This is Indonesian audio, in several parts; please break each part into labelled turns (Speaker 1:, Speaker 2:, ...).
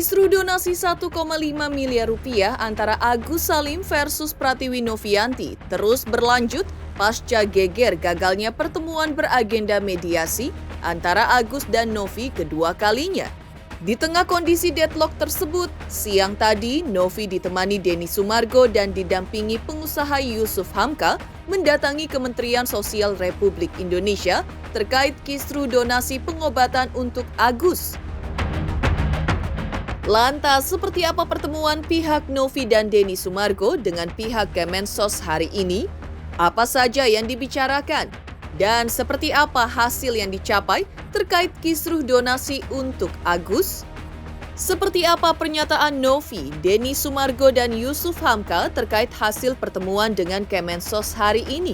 Speaker 1: Kisruh donasi 1,5 miliar rupiah antara Agus Salim versus Pratiwi Novianti terus berlanjut pasca geger gagalnya pertemuan beragenda mediasi antara Agus dan Novi kedua kalinya. Di tengah kondisi deadlock tersebut, siang tadi Novi ditemani Denny Sumargo dan didampingi pengusaha Yusuf Hamka mendatangi Kementerian Sosial Republik Indonesia terkait kisruh donasi pengobatan untuk Agus. Lantas, seperti apa pertemuan pihak Novi dan Denny Sumargo dengan pihak Kemensos hari ini? Apa saja yang dibicarakan? Dan seperti apa hasil yang dicapai terkait kisruh donasi untuk Agus? Seperti apa pernyataan Novi, Denny Sumargo, dan Yusuf Hamka terkait hasil pertemuan dengan Kemensos hari ini?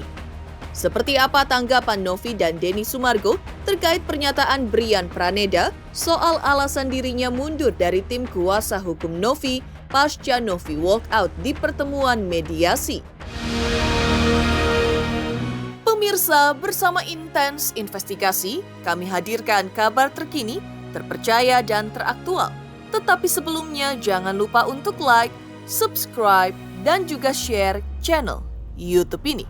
Speaker 1: Seperti apa tanggapan Novi dan Denny Sumargo terkait pernyataan Brian Praneda soal alasan dirinya mundur dari tim kuasa hukum Novi pasca Novi walkout di pertemuan mediasi? Pemirsa, bersama Intens Investigasi, kami hadirkan kabar terkini, terpercaya dan teraktual. Tetapi sebelumnya jangan lupa untuk like, subscribe, dan juga share channel YouTube ini.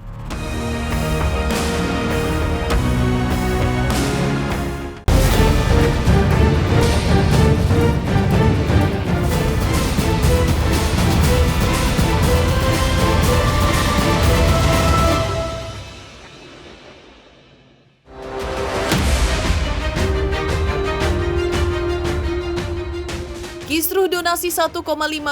Speaker 1: Kisruh donasi 1,5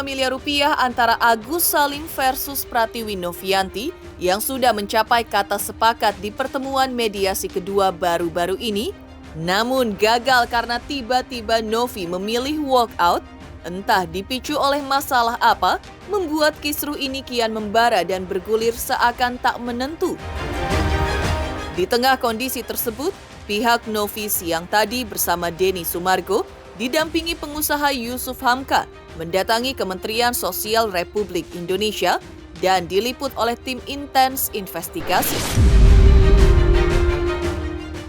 Speaker 1: miliar rupiah antara Agus Salim versus Pratiwi Novianti yang sudah mencapai kata sepakat di pertemuan mediasi kedua baru-baru ini, namun gagal karena tiba-tiba Novi memilih walkout, entah dipicu oleh masalah apa, membuat kisruh ini kian membara dan bergulir seakan tak menentu. Di tengah kondisi tersebut, pihak Novi siang tadi bersama Denny Sumargo didampingi pengusaha Yusuf Hamka mendatangi Kementerian Sosial Republik Indonesia dan diliput oleh tim Intens Investigasi.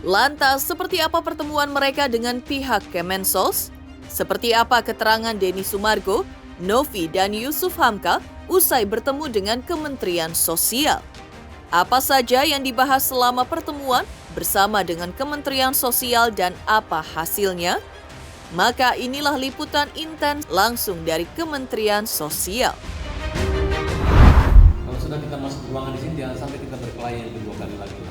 Speaker 1: Lantas, seperti apa pertemuan mereka dengan pihak Kemensos? Seperti apa keterangan Denny Sumargo, Novi, dan Yusuf Hamka usai bertemu dengan Kementerian Sosial? Apa saja yang dibahas selama pertemuan bersama dengan Kementerian Sosial dan apa hasilnya? Maka inilah liputan Intens langsung dari Kementerian Sosial.
Speaker 2: Kalau sudah kita masuk ruangan di sini, jangan sampai kita berkelahi yang kedua kali lagi.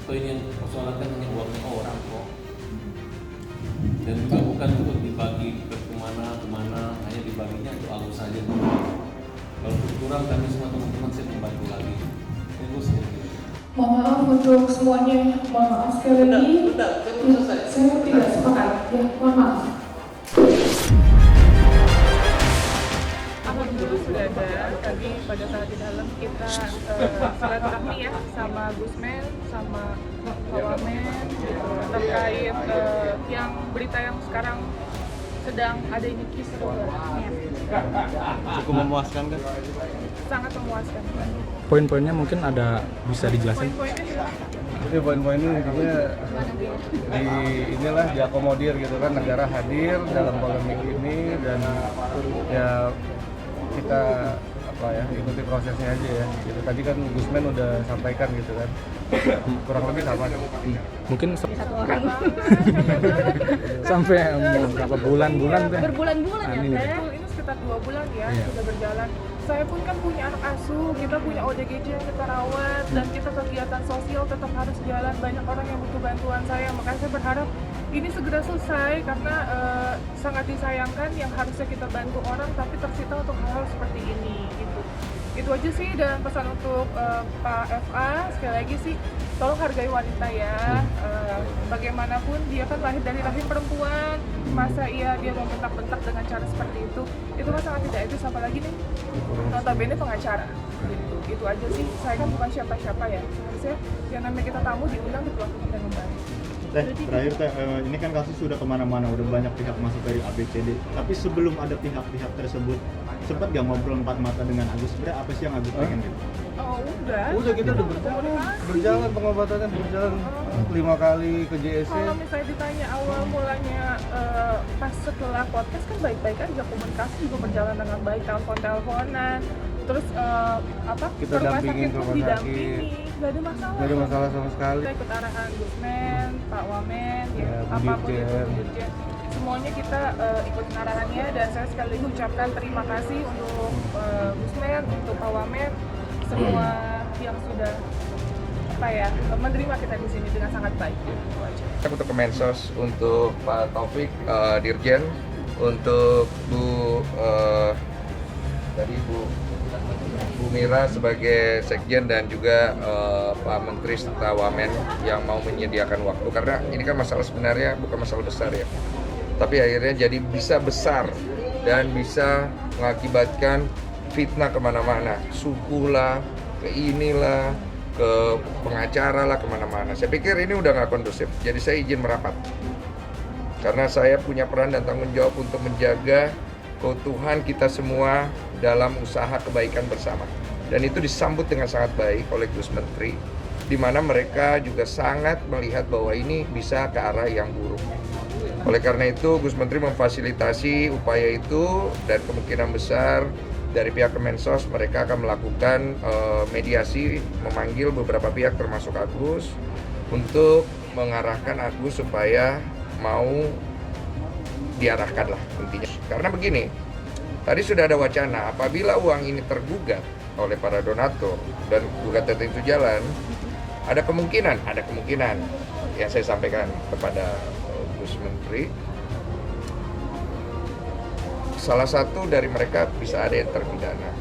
Speaker 2: So ini yang persoalan kan hanya uangnya orang kok. Dan juga bukan untuk dibagi ke kemana, hanya dibaginya untuk Agus saja. Kalau kurang kami semua teman-teman saya membantu lagi. Itu sedikit.
Speaker 3: Mohon maaf untuk semuanya, mohon maaf sekali lagi. Saya tidak sepakat, ya mohon maaf.
Speaker 4: Alhamdulillah sudah ada. Tadi pada saat di dalam kita silaturahmi ya sama Gusmen, sama Wamen terkait yang berita yang sekarang sedang ada ini kisruh.
Speaker 5: Cukup memuaskan kan?
Speaker 4: Sangat memuaskan.
Speaker 5: Poin-poinnya mungkin ada bisa dijelasin?
Speaker 4: Poin-poinnya jelas.
Speaker 6: Jadi poin-poinnya intinya inilah diakomodir gitu kan, negara hadir dalam polemik ini dan ya kita ikuti prosesnya aja ya. Gitu. Tadi kan Gusmen udah sampaikan gitu kan, kurang lebih sama.
Speaker 5: Mungkin
Speaker 7: satu orang
Speaker 5: sampai berapa bulan-bulan teh?
Speaker 7: berbulan-bulan ya
Speaker 5: Ini.
Speaker 7: teh.
Speaker 4: Ini sekitar 2 bulan ya
Speaker 5: Iya.
Speaker 4: sudah berjalan. Saya pun kan punya anak asuh, kita punya ODGJ yang kita rawat, dan kita kegiatan sosial tetap harus jalan. Banyak orang yang butuh bantuan saya, makanya saya berharap ini segera selesai karena sangat disayangkan yang harusnya kita bantu orang tapi tersita untuk hal-hal seperti ini gitu. Itu aja sih, dan pesan untuk Pak FA sekali lagi sih, tolong hargai wanita ya. Bagaimanapun dia kan lahir dari rahim perempuan, masa dia mau bentak-bentak dengan cara seperti itu kan sangat tidak etis, apalagi nih notabene pengacara gitu. Itu aja sih, saya kan bukan siapa-siapa ya, harusnya yang namanya kita tamu diundang diperlakukan dengan baik.
Speaker 8: Terakhir ini kan kasus sudah kemana-mana, udah banyak pihak masuk dari ABCD. Tapi sebelum ada pihak-pihak tersebut, sempat gak ngobrol empat mata dengan Agus? Sebenarnya apa sih yang Agus pengen gitu?
Speaker 4: Udah
Speaker 6: kita udah berjalan pengobatannya berjalan 5 kali ke JSC.
Speaker 4: Kalau misalnya ditanya awal mulanya pas setelah podcast kan baik-baik aja, komunikasi juga berjalan dengan baik, telepon-teleponan, terus
Speaker 6: Kita
Speaker 4: ke rumah
Speaker 6: dampingin
Speaker 4: sakit
Speaker 6: ke
Speaker 4: pun
Speaker 6: rumah
Speaker 4: didampingi, nggak ada masalah.
Speaker 6: Nggak ada masalah sama sekali.
Speaker 4: Kita ikut arahan Gusmen, Pak Wamen,
Speaker 6: Ya, Bu
Speaker 4: apapun itu,
Speaker 6: Dirjen.
Speaker 4: Bu Dirjen. Semuanya kita ikut arahannya, dan saya sekali lagi ucapkan terima kasih untuk Gusmen, untuk Pak Wamen, semua yang sudah menerima kita di sini dengan sangat baik. Itu aja.
Speaker 7: Untuk Kemensos, untuk Pak Taufik Dirjen, untuk Bu Mira sebagai Sekjen, dan juga Pak Menteri serta Wamen yang mau menyediakan waktu, karena ini kan masalah sebenarnya bukan masalah besar ya, tapi akhirnya jadi bisa besar dan bisa mengakibatkan fitnah kemana-mana, suku lah, ke inilah, ke pengacara lah, kemana-mana. Saya pikir ini udah nggak kondusif, jadi saya izin merapat. Karena saya punya peran dan tanggung jawab untuk menjaga keutuhan kita semua dalam usaha kebaikan bersama. Dan itu disambut dengan sangat baik oleh Gus Menteri, di mana mereka juga sangat melihat bahwa ini bisa ke arah yang buruk. Oleh karena itu, Gus Menteri memfasilitasi upaya itu, dan kemungkinan besar dari pihak Kemensos mereka akan melakukan mediasi, memanggil beberapa pihak termasuk Agus untuk mengarahkan Agus supaya mau diarahkan lah intinya. Karena begini, tadi sudah ada wacana apabila uang ini tergugat oleh para donatur dan gugatan itu jalan, ada kemungkinan yang saya sampaikan kepada Gus Menteri, salah satu dari mereka bisa ada yang terpidana.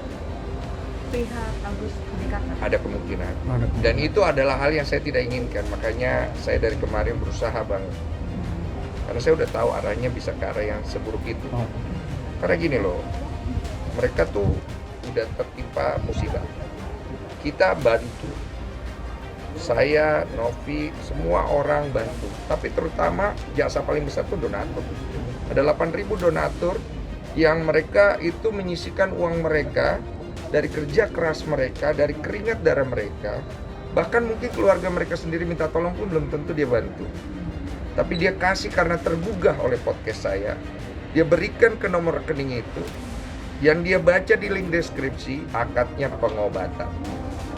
Speaker 9: Pihak Agus mendekatkan.
Speaker 7: Ada kemungkinan. Dan itu adalah hal yang saya tidak inginkan. Makanya saya dari kemarin berusaha banget. Karena saya udah tahu arahnya bisa ke arah yang seburuk itu. Karena gini loh, mereka tuh udah tertimpa musibah. Kita bantu. Saya, Novi, semua orang bantu. Tapi terutama jasa paling besar tuh donatur. Ada 8.000 donatur yang mereka itu menyisihkan uang mereka dari kerja keras mereka, dari keringat darah mereka. Bahkan mungkin keluarga mereka sendiri minta tolong pun belum tentu dia bantu. Tapi dia kasih karena tergugah oleh podcast saya. Dia berikan ke nomor rekening itu. Yang dia baca di link deskripsi, akadnya pengobatan.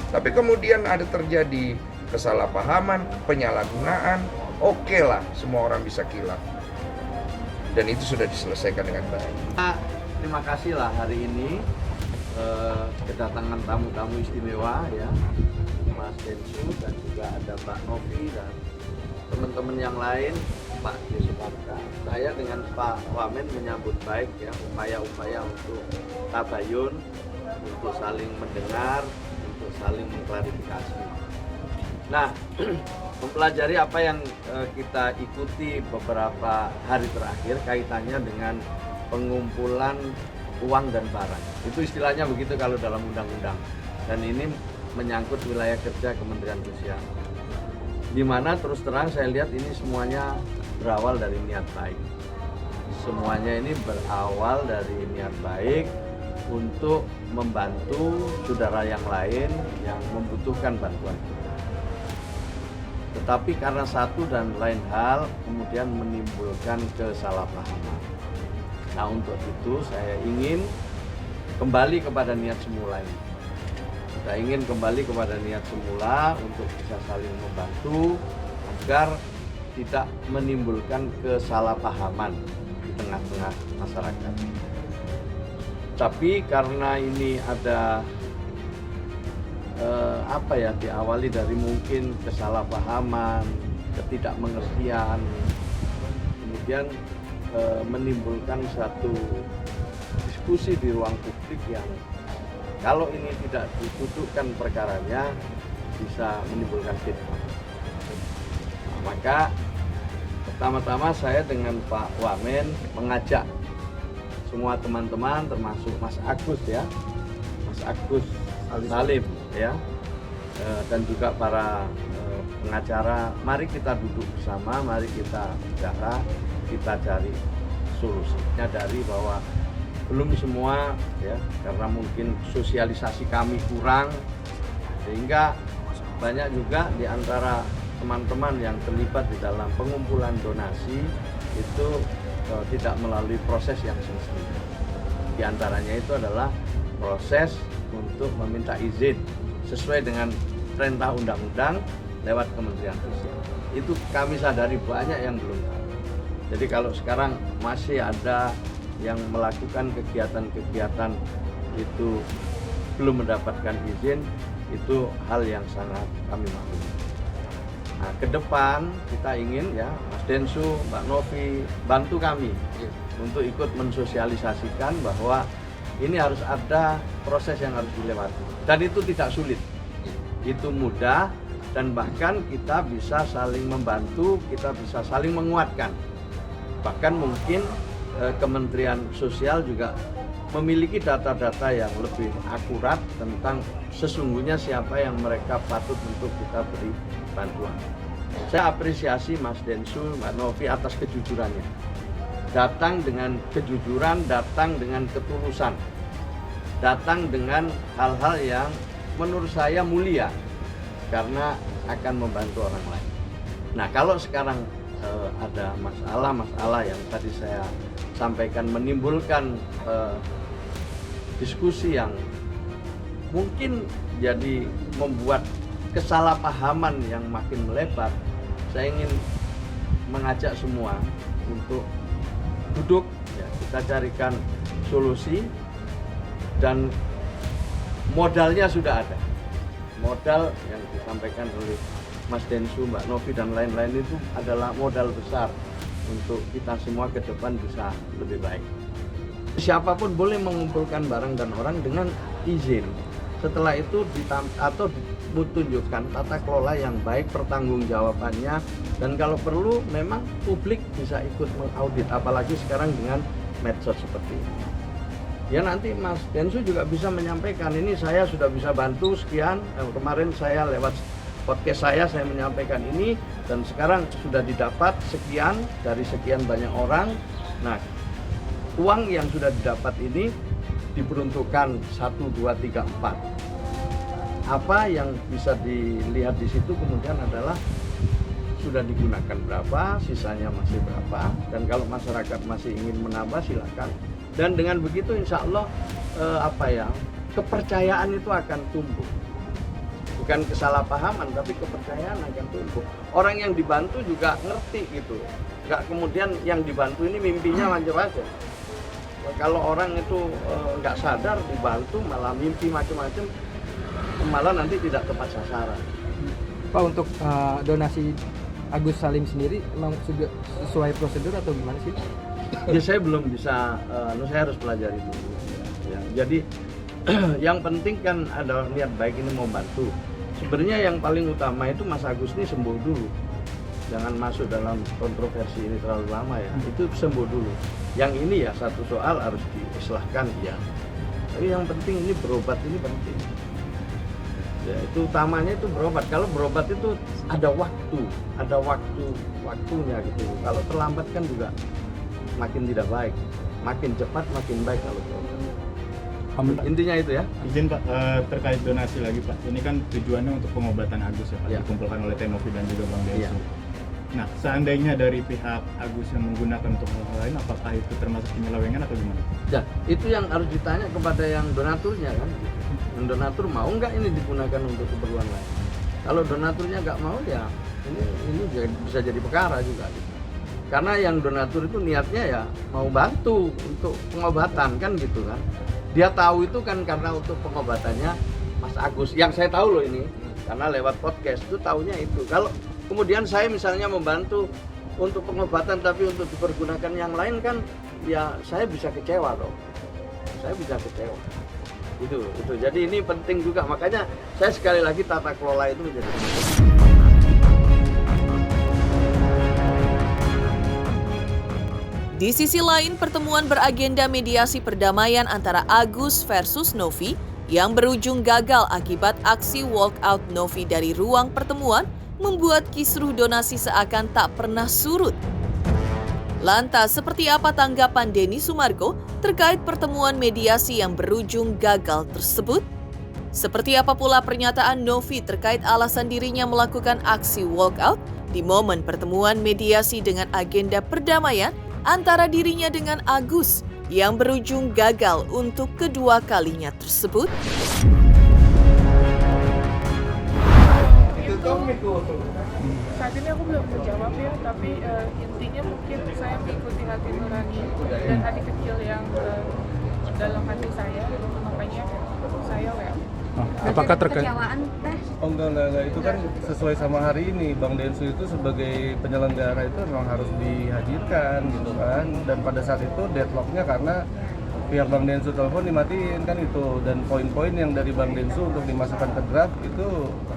Speaker 7: Tapi kemudian ada terjadi kesalahpahaman, penyalahgunaan, oke lah, semua orang bisa kilaf. Dan itu sudah diselesaikan dengan baik.
Speaker 10: Terima kasih lah hari ini kedatangan tamu-tamu istimewa ya, Mas Densu, dan juga ada Mbak Novi dan teman-teman yang lain, Pak Yesuparka. Saya dengan Pak Wamen menyambut baik ya upaya-upaya untuk tabayun, untuk saling mendengar, untuk saling mengklarifikasi. Nah, mempelajari apa yang kita ikuti beberapa hari terakhir kaitannya dengan pengumpulan uang dan barang. Itu istilahnya begitu kalau dalam undang-undang. Dan ini menyangkut wilayah kerja Kementerian Sosial. Di mana terus terang saya lihat ini semuanya berawal dari niat baik. Semuanya ini berawal dari niat baik untuk membantu saudara yang lain yang membutuhkan bantuan kita. Tetapi karena satu dan lain hal kemudian menimbulkan kesalahpahaman. Nah, untuk itu saya ingin kembali kepada niat semula ini. Kita ingin kembali kepada niat semula untuk bisa saling membantu agar tidak menimbulkan kesalahpahaman di tengah-tengah masyarakat. Tapi karena ini ada diawali dari mungkin kesalahpahaman, ketidakmengertian, kemudian menimbulkan satu diskusi di ruang publik yang kalau ini tidak didudukkan perkaranya bisa menimbulkan fitnah. Nah, maka pertama-tama saya dengan Pak Wamen mengajak semua teman-teman termasuk Mas Agus ya, Mas Agus Salim ya, dan juga para pengacara, mari kita duduk bersama, mari kita bicara, kita cari solusinya. Dari bahwa belum semua ya, karena mungkin sosialisasi kami kurang, Sehingga banyak juga di antara teman-teman yang terlibat di dalam pengumpulan donasi itu tidak melalui proses yang semestinya. Di antaranya itu adalah proses untuk meminta izin sesuai dengan perintah undang-undang lewat Kementerian Sosial. Itu kami sadari banyak yang belum tahu. Jadi kalau sekarang masih ada yang melakukan kegiatan-kegiatan itu belum mendapatkan izin, itu hal yang sangat kami maklumi. Nah, ke depan kita ingin ya Mas Densu, Mbak Novi bantu kami untuk ikut mensosialisasikan bahwa ini harus ada proses yang harus dilewati. Dan itu tidak sulit, itu mudah, dan bahkan kita bisa saling membantu, kita bisa saling menguatkan. Bahkan mungkin Kementerian Sosial juga memiliki data-data yang lebih akurat tentang sesungguhnya siapa yang mereka patut untuk kita beri bantuan. Saya apresiasi Mas Densu, Mbak Novi atas kejujurannya. Datang dengan kejujuran, datang dengan ketulusan, datang dengan hal-hal yang menurut saya mulia karena akan membantu orang lain. Nah, kalau sekarang ada masalah-masalah yang tadi saya sampaikan menimbulkan diskusi yang mungkin jadi membuat kesalahpahaman yang makin melebar, saya ingin mengajak semua untuk duduk, ya, kita carikan solusi, dan modalnya sudah ada. Modal yang disampaikan oleh Mas Densu, Mbak Novi, dan lain-lain itu adalah modal besar untuk kita semua ke depan bisa lebih baik. Siapapun boleh mengumpulkan barang dan orang dengan izin. Setelah itu ditunjukkan tata kelola yang baik, pertanggungjawabannya, dan kalau perlu memang publik bisa ikut mengaudit, apalagi sekarang dengan medsos seperti ini. Ya nanti Mas Densu juga bisa menyampaikan, ini saya sudah bisa bantu sekian, kemarin saya lewat podcast saya menyampaikan ini, dan sekarang sudah didapat sekian dari sekian banyak orang. Nah, uang yang sudah didapat ini diperuntukkan 1, 2, 3, 4. Apa yang bisa dilihat di situ kemudian adalah sudah digunakan berapa, sisanya masih berapa, dan kalau masyarakat masih ingin menambah silakan. Dan dengan begitu insya Allah kepercayaan itu akan tumbuh. Bukan kesalahpahaman, tapi kepercayaan akan tumbuh. Orang yang dibantu juga ngerti gitu. Nggak kemudian yang dibantu ini mimpinya macam-macam. Kalau orang itu nggak sadar dibantu malah mimpi macam-macam, malah nanti tidak tepat sasaran.
Speaker 11: Pak, untuk donasi Agus Salim sendiri memang sudah sesuai prosedur atau gimana sih?
Speaker 10: Ya saya belum bisa, saya harus pelajari dulu. Ya, jadi yang penting kan ada niat baik ini mau bantu. Sebenarnya yang paling utama itu Mas Agus ini sembuh dulu. Jangan masuk dalam kontroversi ini terlalu lama ya. Itu sembuh dulu. Yang ini ya satu soal harus diislahkan ya. Tapi yang penting ini berobat ini penting. Ya, itu utamanya itu berobat. Kalau berobat itu ada waktunya gitu. Kalau terlambat kan juga makin tidak baik. Makin cepat makin baik kalau berobat. Intinya itu ya.
Speaker 8: Izin Pak, terkait donasi lagi Pak. Ini kan tujuannya untuk pengobatan Agus ya Pak, dikumpulkan oleh Tenovi dan juga Bang Densu. Nah, seandainya dari pihak Agus yang menggunakan untuk hal lain, apakah itu termasuk penyelewengan atau gimana?
Speaker 10: Ya, itu yang harus ditanya kepada yang donaturnya kan. Yang donatur mau nggak ini digunakan untuk keperluan lain? Kalau donaturnya nggak mau ya ini bisa jadi perkara juga. Karena yang donatur itu niatnya ya mau bantu untuk pengobatan kan gitu kan. Dia tahu itu kan karena untuk pengobatannya Mas Agus. Yang saya tahu loh ini, karena lewat podcast itu taunya itu. Kalau kemudian saya misalnya membantu untuk pengobatan tapi untuk dipergunakan yang lain kan, ya saya bisa kecewa loh. Saya bisa kecewa. Itu. Jadi ini penting juga. Makanya saya sekali lagi tata kelola itu menjadi penting.
Speaker 1: Di sisi lain, pertemuan beragenda mediasi perdamaian antara Agus versus Novi yang berujung gagal akibat aksi walkout Novi dari ruang pertemuan membuat kisruh donasi seakan tak pernah surut. Lantas, seperti apa tanggapan Denny Sumargo terkait pertemuan mediasi yang berujung gagal tersebut? Seperti apa pula pernyataan Novi terkait alasan dirinya melakukan aksi walkout di momen pertemuan mediasi dengan agenda perdamaian antara dirinya dengan Agus yang berujung gagal untuk kedua kalinya tersebut?
Speaker 4: Saat ini aku belum menjawab ya, tapi intinya mungkin saya mengikuti hati nurani dan hati kecil yang dalam hati saya, makanya saya
Speaker 5: Apakah terkait?
Speaker 6: Oh enggak, itu kan sesuai sama hari ini. Bang Densu itu sebagai penyelenggara itu memang harus dihadirkan gitu kan. Dan pada saat itu deadlocknya karena pihak Bang Densu telepon dimatiin kan itu. Dan poin-poin yang dari Bang Densu untuk dimasukkan ke draft itu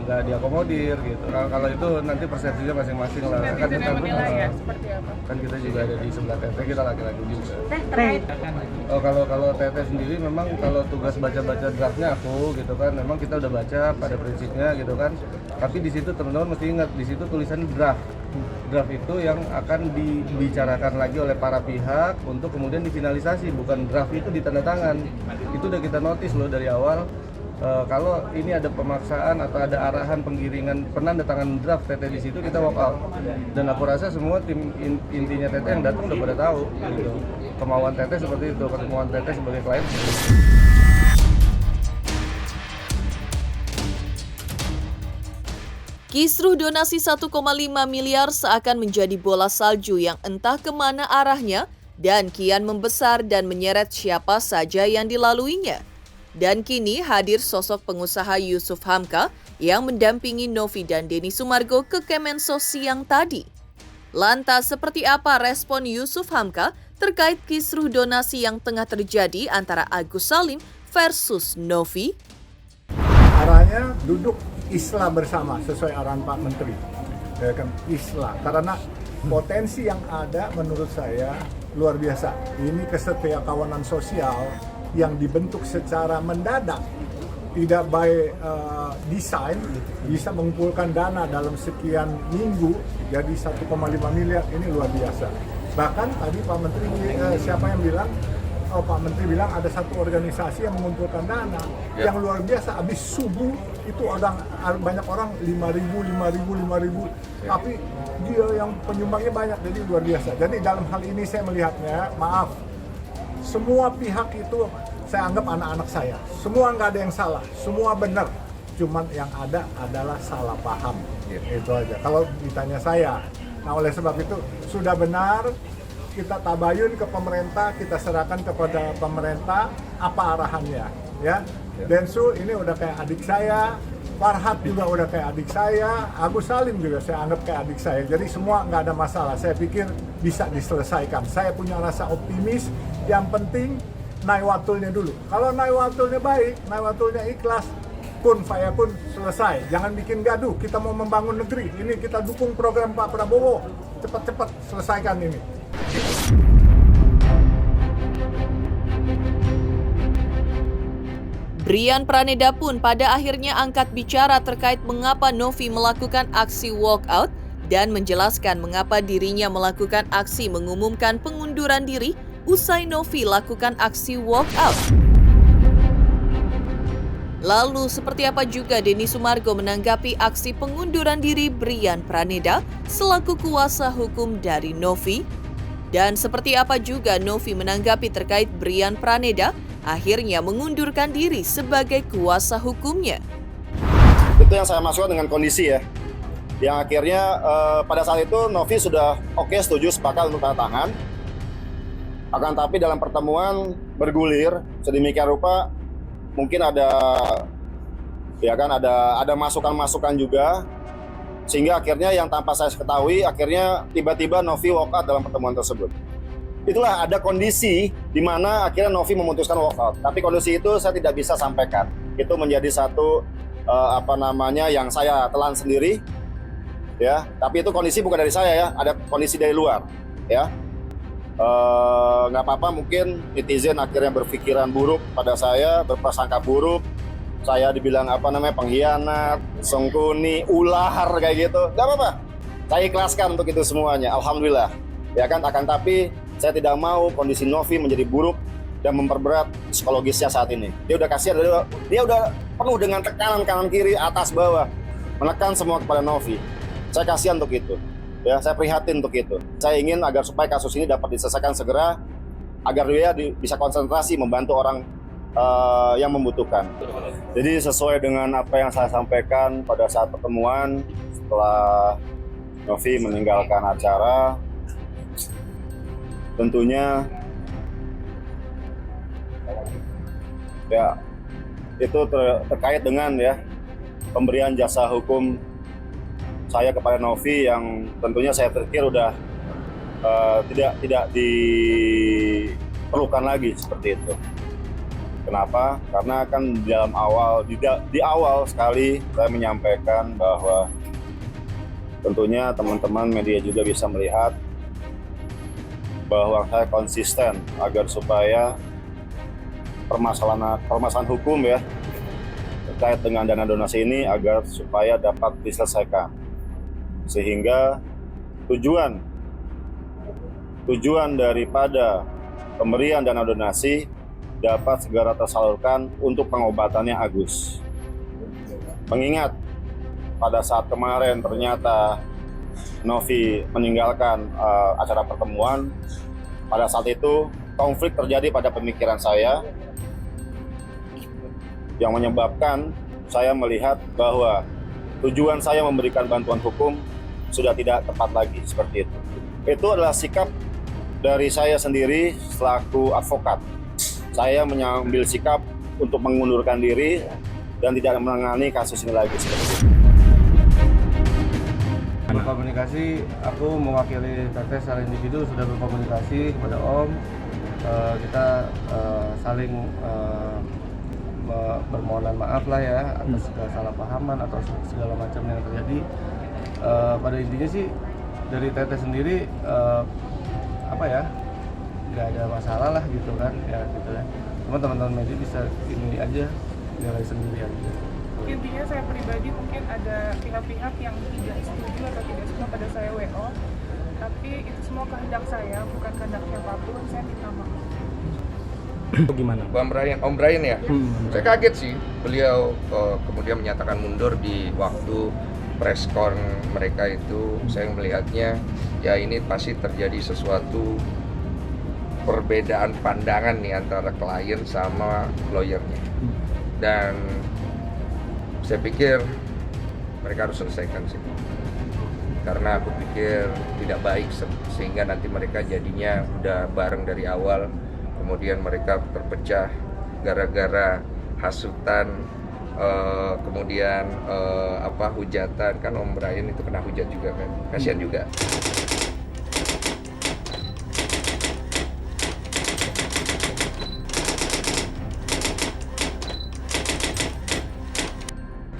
Speaker 6: nggak diakomodir gitu. Kalau itu nanti persepsinya masing-masing lah. Kan kita
Speaker 4: ya, seperti apa?
Speaker 6: Kan kita juga ada di sebelah Tete, kita laki-laki juga.
Speaker 9: Terkait
Speaker 6: Oh kalau Tete sendiri memang kalau tugas baca-baca draftnya aku gitu kan, memang kita udah baca pada prinsipnya gitu kan. Tapi di situ teman-teman mesti ingat, di situ tulisan draft. Draft itu yang akan dibicarakan lagi oleh para pihak untuk kemudian difinalisasi, bukan draft itu ditandatangan. Itu udah kita notice loh dari awal. Kalau ini ada pemaksaan atau ada arahan penggiringan penandatangan draft Tete di situ, kita walk out. Dan aku rasa semua tim intinya Tete yang datang udah pada tahu gitu. Kemauan Tete seperti itu, kemauan Tete sebagai klien seperti itu.
Speaker 1: Kisruh donasi 1,5 miliar seakan menjadi bola salju yang entah kemana arahnya dan kian membesar dan menyeret siapa saja yang dilaluinya. Dan kini hadir sosok pengusaha Yusuf Hamka yang mendampingi Novi dan Denny Sumargo ke Kemensos siang tadi. Lantas seperti apa respon Yusuf Hamka terkait kisruh donasi yang tengah terjadi antara Agus Salim versus Novi?
Speaker 12: Arahnya duduk islah bersama sesuai arahan Pak Menteri. Ya kan, islah. Karena potensi yang ada menurut saya luar biasa. Ini kesetiakawanan sosial yang dibentuk secara mendadak, tidak by design, bisa mengumpulkan dana dalam sekian minggu jadi 1,5 miliar, ini luar biasa. Bahkan tadi Pak Menteri, siapa yang bilang? Pak Menteri bilang ada satu organisasi yang mengumpulkan dana yang luar biasa. Habis subuh itu banyak orang 5.000, tapi dia yang penyumbangnya banyak, jadi luar biasa. Jadi dalam hal ini saya melihatnya, maaf, semua pihak itu saya anggap anak-anak saya. Semua nggak ada yang salah, semua benar. Cuman yang ada adalah salah paham. Itu aja. Kalau ditanya saya, nah oleh sebab itu sudah benar, kita tabayun ke pemerintah, kita serahkan kepada pemerintah apa arahannya. Ya, Densu ini udah kayak adik saya, Farhad juga udah kayak adik saya, Agus Salim juga saya anggap kayak adik saya. Jadi semua nggak ada masalah. Saya pikir bisa diselesaikan. Saya punya rasa optimis. Yang penting naik-watulnya dulu. Kalau naik-watulnya baik, naik-watulnya ikhlas, kun fayakun selesai. Jangan bikin gaduh. Kita mau membangun negeri. Ini kita dukung program Pak Prabowo. Cepat-cepat selesaikan ini.
Speaker 1: Brian Praneda pun pada akhirnya angkat bicara terkait mengapa Novi melakukan aksi walkout dan menjelaskan mengapa dirinya melakukan aksi mengumumkan pengunduran diri usai Novi lakukan aksi walkout. Lalu seperti apa juga Denny Sumargo menanggapi aksi pengunduran diri Brian Praneda selaku kuasa hukum dari Novi? Dan seperti apa juga Novi menanggapi terkait Brian Praneda akhirnya mengundurkan diri sebagai kuasa hukumnya?
Speaker 13: Itu yang saya maksudkan dengan kondisi ya. Yang akhirnya pada saat itu Novi sudah oke, setuju, sepakat untuk tanda tangan. Akan tapi dalam pertemuan bergulir sedemikian rupa, mungkin ada masukan-masukan juga, sehingga akhirnya yang tanpa saya ketahui akhirnya tiba-tiba Novi walk out dalam pertemuan tersebut. Itulah ada kondisi di mana akhirnya Novi memutuskan walk out. Tapi kondisi itu saya tidak bisa sampaikan. Itu menjadi satu yang saya telan sendiri, ya. Tapi itu kondisi bukan dari saya ya, ada kondisi dari luar, ya. Nggak apa-apa, mungkin netizen akhirnya berpikiran buruk pada saya, berprasangka buruk. Saya dibilang pengkhianat, sengkuni, ular kayak gitu. Nggak apa-apa. Saya ikhlaskan untuk itu semuanya, alhamdulillah. Ya kan, akan tapi saya tidak mau kondisi Novi menjadi buruk dan memperberat psikologisnya saat ini. Dia udah kasihan, dia udah penuh dengan tekanan kanan kiri, atas bawah, menekan semua kepada Novi. Saya kasihan untuk itu. Ya, saya prihatin untuk itu. Saya ingin agar supaya kasus ini dapat diselesaikan segera, agar dia bisa konsentrasi membantu orang yang membutuhkan. Jadi sesuai dengan apa yang saya sampaikan pada saat pertemuan setelah Novi meninggalkan acara, tentunya ya itu terkait dengan ya pemberian jasa hukum saya kepada Novi yang tentunya saya pikir udah tidak diperlukan lagi seperti itu. Kenapa? Karena kan di awal sekali saya menyampaikan bahwa tentunya teman-teman media juga bisa melihat bahwa saya konsisten agar supaya permasalahan hukum ya terkait dengan dana donasi ini agar supaya dapat diselesaikan, sehingga tujuan daripada pemberian dana donasi dapat segera tersalurkan untuk pengobatannya Agus. Mengingat pada saat kemarin ternyata Novi meninggalkan acara pertemuan, pada saat itu konflik terjadi pada pemikiran saya yang menyebabkan saya melihat bahwa tujuan saya memberikan bantuan hukum sudah tidak tepat lagi seperti itu. Itu adalah sikap dari saya sendiri selaku advokat. Saya mengambil sikap untuk mengundurkan diri dan tidak menangani kasus ini lagi seperti itu.
Speaker 6: Berkomunikasi, aku mewakili Teteh secara individu sudah berkomunikasi kepada Om. Kita saling bermohonan maaf lah ya atas kesalahpahaman atau segala macam yang terjadi. Pada intinya sih dari Teteh sendiri nggak ada masalah lah gitu kan ya gitu ya. Cuma teman-teman media bisa ini aja nilai sendiri aja.
Speaker 4: Intinya saya pribadi mungkin ada pihak-pihak yang tidak setuju atau tidak suka pada saya WO, tapi itu semua kehendak saya, bukan kehendak siapapun. Saya minta maaf.
Speaker 5: Gimana?
Speaker 7: Om Brian ya? Saya kaget sih beliau kemudian menyatakan mundur di waktu preskon mereka itu. Saya melihatnya ya ini pasti terjadi sesuatu perbedaan pandangan nih antara klien sama lawyernya, dan saya pikir mereka harus selesaikan sih, karena aku pikir tidak baik sehingga nanti mereka jadinya udah bareng dari awal, kemudian mereka terpecah gara-gara hasutan, kemudian hujatan. Kan Om Brian itu kena hujat juga kan, kasihan juga.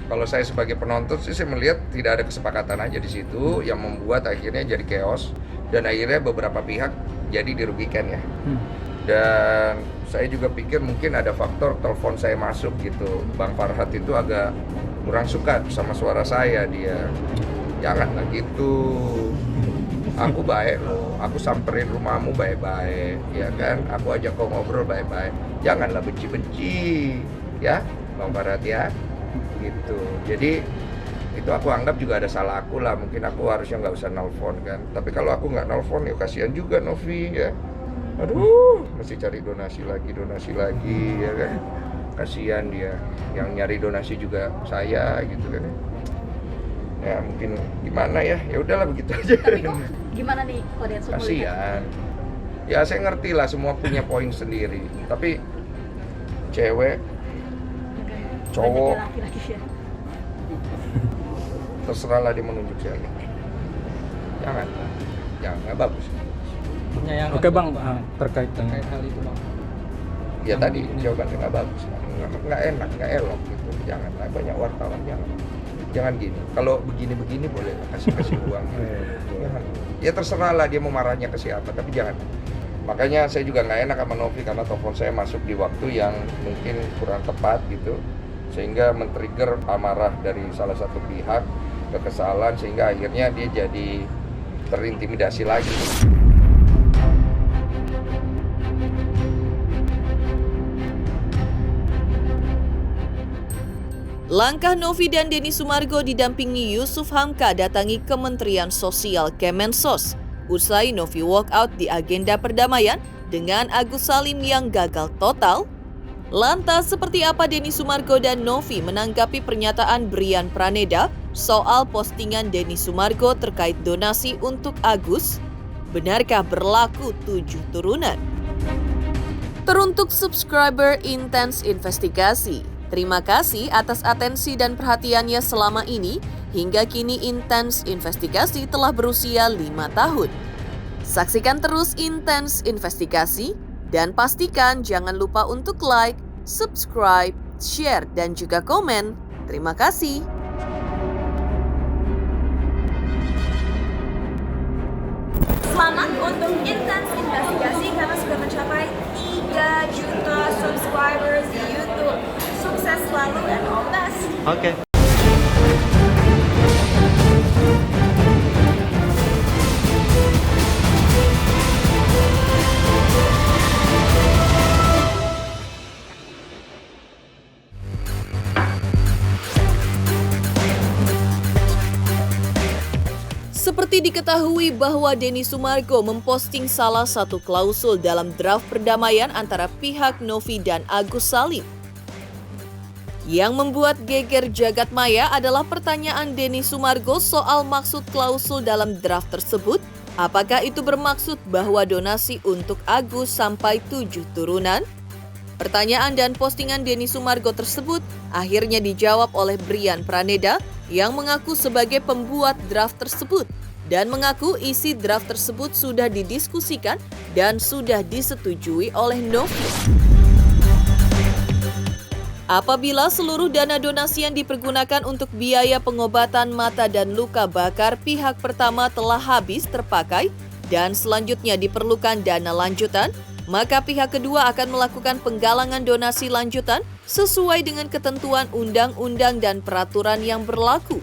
Speaker 7: Kalau saya sebagai penonton sih saya melihat tidak ada kesepakatan aja di situ yang membuat akhirnya jadi chaos dan akhirnya beberapa pihak jadi dirugikan ya. Dan saya juga pikir mungkin ada faktor telepon saya masuk gitu. Bang Farhat itu agak kurang suka sama suara saya, dia janganlah gitu. Aku baik loh, aku samperin rumahmu baik-baik, ya kan? Aku ajak kau ngobrol baik-baik. Janganlah benci-benci, ya Bang Farhat ya. Gitu. Jadi itu aku anggap juga ada salah aku lah, mungkin aku harusnya nggak usah nelfon kan, tapi kalau aku nggak nelfon ya kasihan juga Novi ya, aduh mesti cari donasi lagi ya kan, kasihan dia yang nyari donasi juga saya gitu kan ya, mungkin gimana ya udahlah begitu aja.
Speaker 9: Tapi kok gimana nih kode
Speaker 7: kasihan ya, saya ngerti lah semua punya poin sendiri, tapi cewek cowok terserahlah dia menunjuk siapa. Jangan, nggak bagus.
Speaker 5: Oke Bang, terkait dengan
Speaker 11: hal itu Bang.
Speaker 7: Ya tadi jawabannya nggak bagus, nggak enak, nggak elok gitu. Janganlah banyak wartawan, jangan gini. Kalau begini boleh kasih uang. Jangan. Ya terserahlah dia mau marahnya ke siapa, tapi jangan. Makanya saya juga nggak enak sama Novi karena telepon saya masuk di waktu yang mungkin kurang tepat gitu, sehingga men-trigger amarah dari salah satu pihak, kekesalan, sehingga akhirnya dia jadi terintimidasi lagi.
Speaker 1: Langkah Novi dan Denny Sumargo didampingi Yusuf Hamka datangi Kementerian Sosial Kemensos. Usai Novi walkout di agenda perdamaian dengan Agus Salim yang gagal total. Lantas seperti apa Denny Sumargo dan Novi menanggapi pernyataan Brian Praneda soal postingan Denny Sumargo terkait donasi untuk Agus? Benarkah berlaku 7 turunan? Teruntuk subscriber Intens Investigasi, terima kasih atas atensi dan perhatiannya selama ini. Hingga kini Intens Investigasi telah berusia 5 tahun. Saksikan terus Intens Investigasi dan pastikan jangan lupa untuk like, subscribe, share, dan juga komen. Terima kasih.
Speaker 9: Selamat untuk Intens Investigasi karena sudah mencapai 3 juta subscribers di YouTube. Sukses selalu dan all the best.
Speaker 10: Oke.
Speaker 1: Seperti diketahui bahwa Denny Sumargo memposting salah satu klausul dalam draft perdamaian antara pihak Novi dan Agus Salim. Yang membuat geger jagat maya adalah pertanyaan Denny Sumargo soal maksud klausul dalam draft tersebut. Apakah itu bermaksud bahwa donasi untuk Agus sampai 7 turunan? Pertanyaan dan postingan Denny Sumargo tersebut akhirnya dijawab oleh Brian Praneda yang mengaku sebagai pembuat draft tersebut dan mengaku isi draft tersebut sudah didiskusikan dan sudah disetujui oleh Novi. Apabila seluruh dana donasi yang dipergunakan untuk biaya pengobatan mata dan luka bakar pihak pertama telah habis terpakai dan selanjutnya diperlukan dana lanjutan, maka pihak kedua akan melakukan penggalangan donasi lanjutan sesuai dengan ketentuan undang-undang dan peraturan yang berlaku,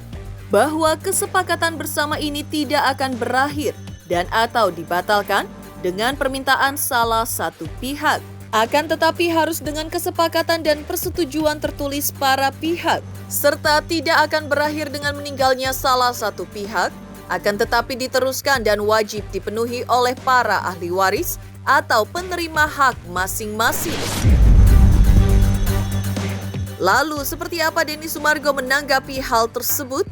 Speaker 1: bahwa kesepakatan bersama ini tidak akan berakhir dan atau dibatalkan dengan permintaan salah satu pihak. Akan tetapi harus dengan kesepakatan dan persetujuan tertulis para pihak, serta tidak akan berakhir dengan meninggalnya salah satu pihak, akan tetapi diteruskan dan wajib dipenuhi oleh para ahli waris atau penerima hak masing-masing. Lalu, seperti apa Denny Sumargo menanggapi hal tersebut?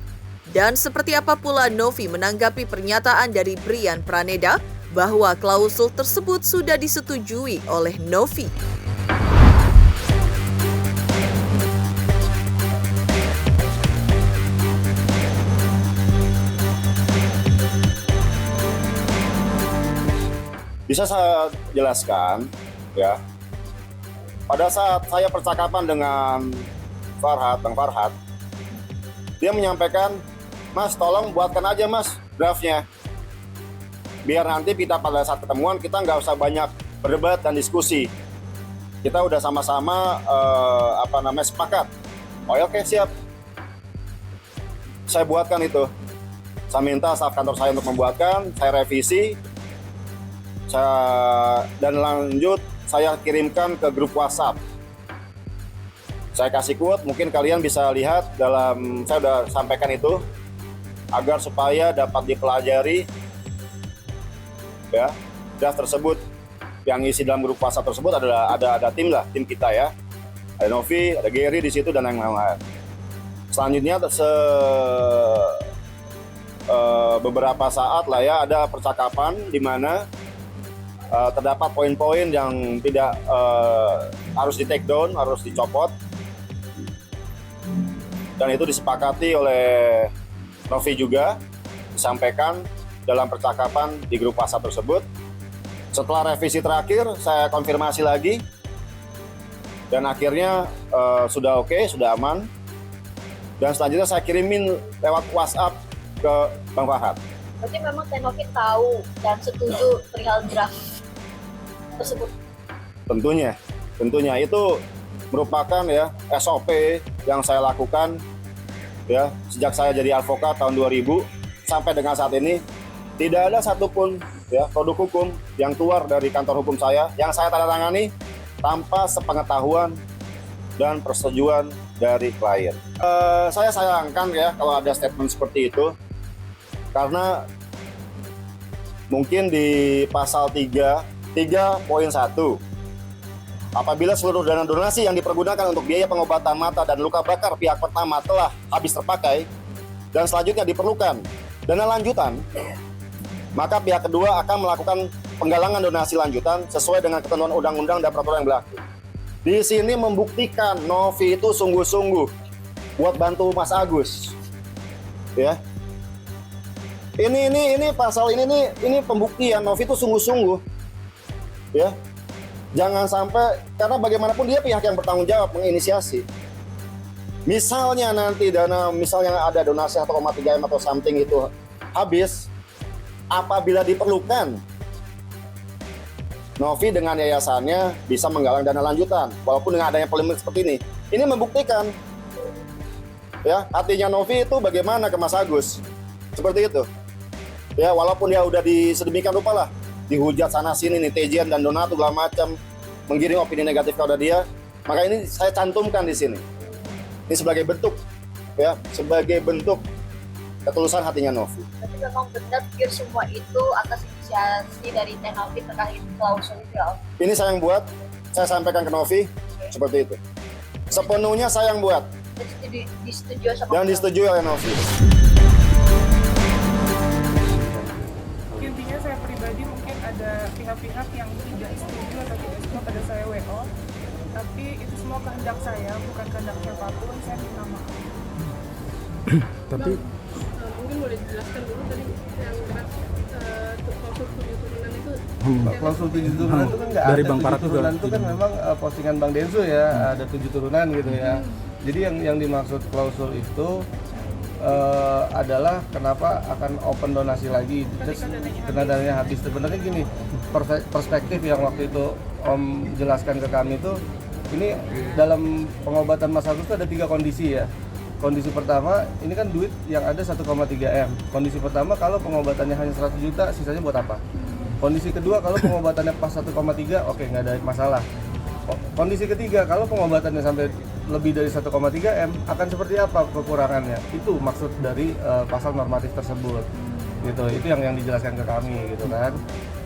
Speaker 1: Dan seperti apa pula Novi menanggapi pernyataan dari Brian Praneda bahwa klausul tersebut sudah disetujui oleh Novi?
Speaker 13: Bisa saya jelaskan, ya. Pada saat saya percakapan dengan Bang Farhad, dia menyampaikan, "Mas, tolong buatkan aja Mas draftnya. Biar nanti kita pada saat ketemuan kita nggak usah banyak berdebat dan diskusi. Kita udah sama-sama sepakat." Oh ya, oke, siap. Saya buatkan itu. Saya minta staf kantor saya untuk membuatkan, saya revisi, dan lanjut saya kirimkan ke grup WhatsApp. Saya kasih quote, mungkin kalian bisa lihat dalam, saya udah sampaikan itu, agar supaya dapat dipelajari, ya, draft tersebut. Yang isi dalam grup WhatsApp tersebut ada tim kita ya, ada Novi, ada Gary di situ dan yang lain-lain. Selanjutnya beberapa saat lah ya, ada percakapan di mana terdapat poin-poin yang tidak harus di take down, harus dicopot, dan itu disepakati oleh Novi juga, disampaikan dalam percakapan di grup WhatsApp tersebut. Setelah revisi terakhir, saya konfirmasi lagi, dan akhirnya sudah oke, sudah aman, dan selanjutnya saya kirimin lewat WhatsApp ke Bang Farhad.
Speaker 9: Berarti memang Novi tahu dan setuju perihal draft tersebut.
Speaker 13: Tentunya itu merupakan ya SOP yang saya lakukan ya sejak saya jadi advokat tahun 2000 sampai dengan saat ini. Tidak ada satupun ya produk hukum yang keluar dari kantor hukum saya yang saya tanda tangani tanpa sepengetahuan dan persetujuan dari klien. Saya sayangkan ya kalau ada statement seperti itu, karena mungkin di pasal 3.1 apabila seluruh dana donasi yang dipergunakan untuk biaya pengobatan mata dan luka bakar pihak pertama telah habis terpakai dan selanjutnya diperlukan dana lanjutan, maka pihak kedua akan melakukan penggalangan donasi lanjutan sesuai dengan ketentuan undang-undang dan peraturan yang berlaku. Di sini membuktikan Novi itu sungguh-sungguh buat bantu Mas Agus. Ya. Ini pasal ini pembuktian Novi itu sungguh-sungguh. Ya. Jangan sampai, karena bagaimanapun dia pihak yang bertanggung jawab menginisiasi. Misalnya nanti misalnya ada donasi 1,3 M atau something itu habis, apabila diperlukan, Novi dengan yayasannya bisa menggalang dana lanjutan, walaupun dengan adanya polemik seperti ini. Ini membuktikan, ya, hatinya Novi itu bagaimana ke Mas Agus, seperti itu. Ya, walaupun dia udah sedemikian rupa lah, dihujat sana sini, netizen dan donatur segala macam, menggiring opini negatif kepada dia. Maka ini saya cantumkan di sini. Ini sebagai bentuk, ya, sebagai bentuk ketulusan hatinya Novi.
Speaker 14: Tapi memang benar semua itu atas inisiasi dari Teh Novi terkait klausul itu ya, Om?
Speaker 13: Ini saya yang buat, saya sampaikan ke Novi, seperti itu. Sepenuhnya saya yang buat.
Speaker 14: Disetujui sama
Speaker 13: Dan disetujui oleh Novi.
Speaker 4: Intinya saya pribadi mungkin ada pihak-pihak yang tidak setuju atau tidak suka pada saya WO, tapi itu semua kehendak saya, bukan kehendak siapapun. Saya minta maaf.
Speaker 5: Tapi
Speaker 15: mungkin boleh dijelaskan dulu tadi yang klausul 7 turunan itu.
Speaker 6: Klausul 7 turunan itu kan nggak ada.
Speaker 5: Dari Bang Farhat juga.
Speaker 6: Turunan itu kan memang postingan Bang Densu ya, ada 7 turunan gitu ya. Jadi yang dimaksud klausul itu adalah kenapa akan open donasi lagi, terus karena dananya habis. Sebenarnya gini, perspektif yang waktu itu Om jelaskan ke kami itu, ini dalam pengobatan Mas Agus itu ada 3 kondisi ya. Kondisi pertama, ini kan duit yang ada 1,3 M. Kondisi pertama, kalau pengobatannya hanya 100 juta, sisanya buat apa? Kondisi kedua, kalau pengobatannya pas 1,3, oke, nggak ada masalah. Kondisi ketiga, kalau pengobatannya sampai lebih dari 1,3 M, akan seperti apa kekurangannya? Itu maksud dari pasal normatif tersebut. Gitu, itu yang dijelaskan ke kami gitu kan.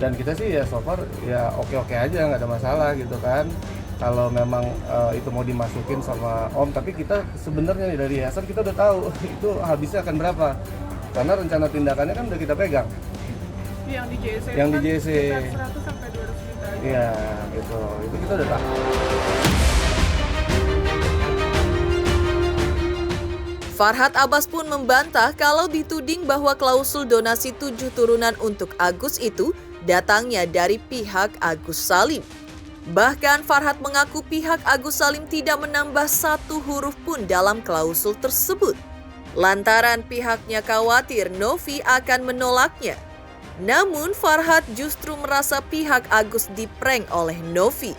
Speaker 6: Dan kita sih ya so far ya oke-oke aja, nggak ada masalah gitu kan. Kalau memang itu mau dimasukin sama Om, tapi kita sebenarnya nih dari yayasan kita udah tahu itu habisnya akan berapa, karena rencana tindakannya kan udah kita pegang.
Speaker 4: Yang di JC
Speaker 6: Yang di
Speaker 4: kan
Speaker 6: JC.
Speaker 4: sekitar 100 sampai 200 juta.
Speaker 6: Iya gitu, itu kita udah tahu.
Speaker 1: Farhat Abbas pun membantah kalau dituding bahwa klausul donasi 7 turunan untuk Agus itu datangnya dari pihak Agus Salim. Bahkan Farhat mengaku pihak Agus Salim tidak menambah satu huruf pun dalam klausul tersebut. Lantaran pihaknya khawatir Novi akan menolaknya. Namun Farhat justru merasa pihak Agus diprank oleh Novi.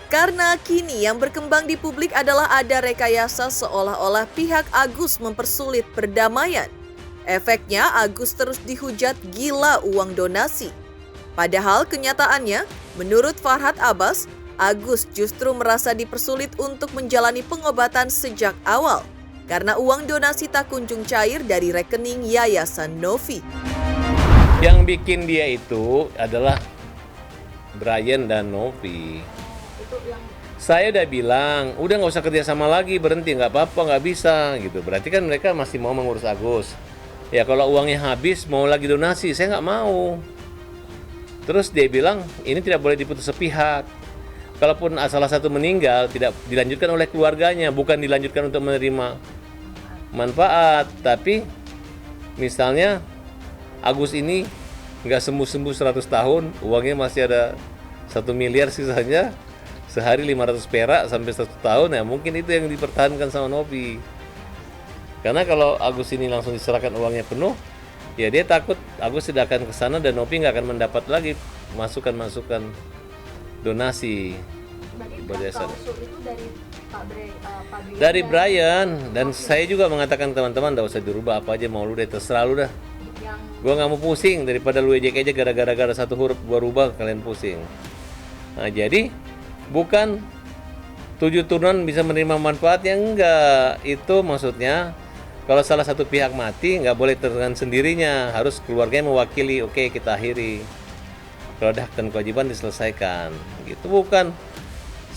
Speaker 1: Karena kini yang berkembang di publik adalah ada rekayasa seolah-olah pihak Agus mempersulit perdamaian. Efeknya Agus terus dihujat gila uang donasi. Padahal kenyataannya, menurut Farhat Abbas, Agus justru merasa dipersulit untuk menjalani pengobatan sejak awal karena uang donasi tak kunjung cair dari rekening Yayasan Novi.
Speaker 2: Yang bikin dia itu adalah Brian dan Novi. Saya udah bilang, udah nggak usah kerja sama lagi, berhenti, nggak apa-apa, nggak bisa gitu. Berarti kan mereka masih mau mengurus Agus. Ya kalau uangnya habis, mau lagi donasi, saya nggak mau. Terus dia bilang, ini tidak boleh diputus sepihak. Kalaupun salah satu meninggal, tidak dilanjutkan oleh keluarganya, bukan dilanjutkan untuk menerima manfaat. Tapi misalnya Agus ini nggak sembuh-sembuh 100 tahun, uangnya masih ada 1 miliar sisanya, sehari 500 perak sampai 1 tahun, ya mungkin itu yang dipertahankan sama Novi. Karena kalau Agus ini langsung diserahkan uangnya penuh, ya dia takut Agus tidak akan ke sana dan Novi nggak akan mendapat lagi masukan-masukan donasi.
Speaker 14: Itu
Speaker 2: dari Brian, dan saya juga mengatakan teman-teman nggak usah dirubah, apa aja mau lu deh, terserah lu dah. Gua nggak mau pusing, daripada lu ejek aja gara-gara satu huruf gua rubah kalian pusing. Nah jadi bukan 7 turunan bisa menerima manfaatnya? Enggak. Itu maksudnya kalau salah satu pihak mati nggak boleh dengan sendirinya, harus keluarganya mewakili. Oke, kita akhiri. Kalau ada hak dan kewajiban diselesaikan. Gitu bukan.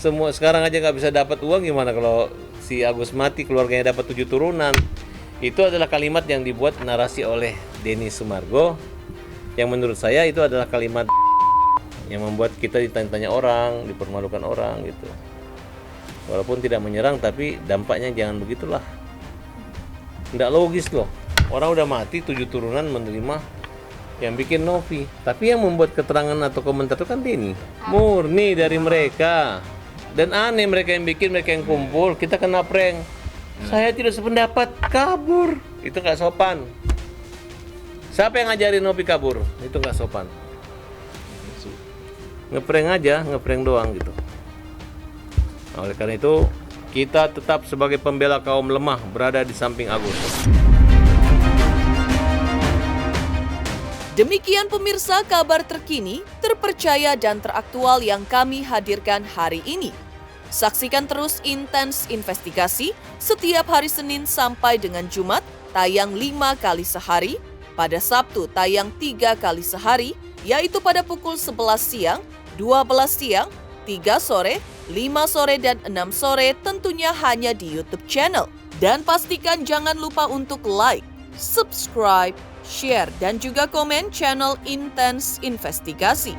Speaker 2: Semua sekarang aja nggak bisa dapat uang, gimana kalau si Agus mati keluarganya dapat 7 turunan? Itu adalah kalimat yang dibuat narasi oleh Denny Sumargo, yang menurut saya itu adalah kalimat yang membuat kita ditanya-tanya orang, dipermalukan orang gitu. Walaupun tidak menyerang, tapi dampaknya jangan begitulah. Nggak logis loh. Orang udah mati 7 turunan menerima, yang bikin Novi. Tapi yang membuat keterangan atau komentar itu kan Denny. Murni dari mereka. Dan aneh mereka yang bikin, mereka yang kumpul, kita kena prank. Saya tidak sependapat, kabur. Itu nggak sopan. Siapa yang ngajarin Novi kabur? Itu nggak sopan. Ngeprank aja, ngeprank doang gitu. Nah, oleh karena itu, kita tetap sebagai pembela kaum lemah berada di samping Agus.
Speaker 1: Demikian pemirsa kabar terkini, terpercaya dan teraktual yang kami hadirkan hari ini. Saksikan terus Intens Investigasi setiap hari Senin sampai dengan Jumat, tayang 5 kali sehari, pada Sabtu tayang 3 kali sehari, yaitu pada pukul 11 siang, 12 siang, 3 sore, 5 sore, dan 6 sore, tentunya hanya di YouTube channel. Dan pastikan jangan lupa untuk like, subscribe, share, dan juga komen channel Intens Investigasi.